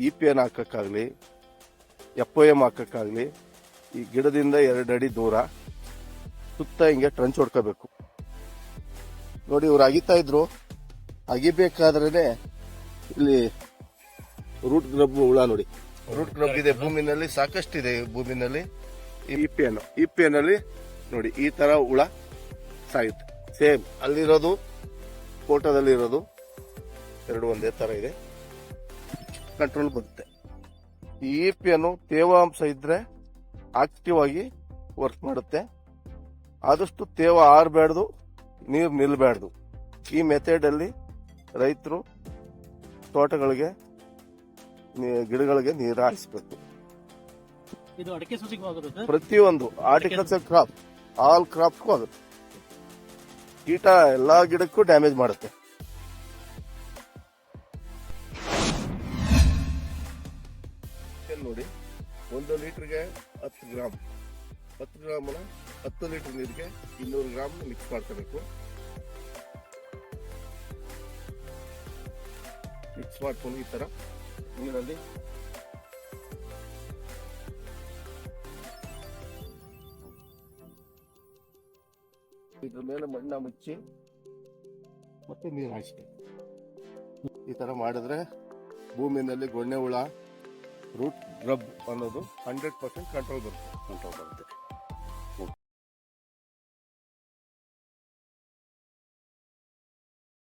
EPN ಹಾಕಕ್ಕಾಗ್ಲಿ FOM ಹಾಕಕ್ಕಾಗ್ಲಿ ಈ ಗಿಡದಿಂದ 2 ಅಡಿ ದೂರ ಸುತ್ತ ಹಿಂಗೆ ಟ್ರಂಚ್ ಹೊಡ್ಕೋಬೇಕು. ನೋಡಿ ಇವ್ರು ಅಗಿತಾ ಇದ್ರು, ಅಗಿಬೇಕಾದ್ರೇನೆ ಇಲ್ಲಿ ರೂಟ್ ಗ್ರಬ್ ಹುಳ ನೋಡಿ, ರೂಟ್ ಗ್ರಬ್ ಇದೆ ಭೂಮಿನಲ್ಲಿ, ಸಾಕಷ್ಟಿದೆ ಭೂಮಿನಲ್ಲಿ. EPN ಅಲ್ಲಿ ನೋಡಿ ಈ ತರ ಹುಳ ಸಾಯುತ್ತೆ. ಸೇಮ್ ಅಲ್ಲಿರೋದು ಫೋಟೋದಲ್ಲಿ ಇರೋದು ಎರಡು ಒಂದೇ ತರ ಇದೆ, ಕಂಟ್ರೋಲ್ ಬರುತ್ತೆ. ಈ EPN ತೇವಾಂಶ ಇದ್ರೆ ಆಕ್ಟಿವ್ ಆಗಿ ವರ್ಕ್ ಮಾಡುತ್ತೆ. ಆದಷ್ಟು ತೇವ ಆರಬಾರ್ದು, ನೀರು ನಿಲ್ಬಾರ್ದು. ಈ ಮೆಥಡ್ ಅಲ್ಲಿ ರೈತರು ತೋಟಗಳಿಗೆ ಗಿಡಗಳಿಗೆ ನೀರು ಹಾಯಿಸಬೇಕು. ಇದು ಅಡಿಕೆ ಸಸಿಗೂ ಆಗುತ್ತೆ, ಪ್ರತಿಯೊಂದು ಆರ್ಟಿಕಲ್ಚರ್ ಕ್ರಾಪ್ ಆಲ್ ಕ್ರಾಪ್ಗೂ ಆಗುತ್ತೆ. ಕೀಟ ಎಲ್ಲಾ ಗಿಡಕ್ಕೂ ಡ್ಯಾಮೇಜ್ ಮಾಡುತ್ತೆ. ನೋಡಿ 1 ಲೀಟರ್ಗೆ 10 ಗ್ರಾಮ್ 10 ಗ್ರಾಮ್ 10 ಲೀಟರ್ ನೀರಿಗೆ 200 ಗ್ರಾಮ್ ಮಿಕ್ಸ್ ಮಾಡ್ಕೋಬೇಕು. ಮಿಕ್ಸ್ ಮಾಡ್ಕೊಂಡು ಈ ತರ ನೀರಲ್ಲಿ ಇದ್ರ ಮೇಲೆ ಮಣ್ಣ ಮುಚ್ಚಿ ಮತ್ತೆ ನೀರು ಹಾಯಿಸ್ಬೇಕು. ಈ ತರ ಮಾಡಿದ್ರೆ ಭೂಮಿನಲ್ಲಿ ಗೊಣ್ಣೆ ಹುಳ, ರೂಟ್ ಗ್ರಬ್ ಅನ್ನೋದು 100% ಕಂಟ್ರೋಲ್ ಬರುತ್ತೆ.